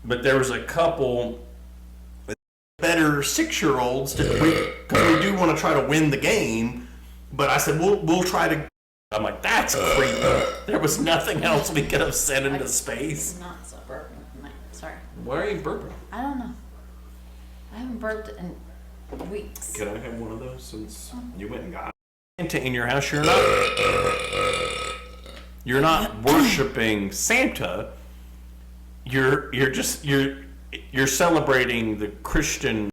but there was a couple better 6-year-olds because we do want to try to win the game. But I said we'll try to. I'm like, that's creepy. There was nothing else we could have sent into space. Not so burping. Sorry. Why are you burping? I don't know. I haven't burped in weeks. Can I have one of those since you went and got it? Santa in your house, you're not worshiping Santa. You're celebrating the Christian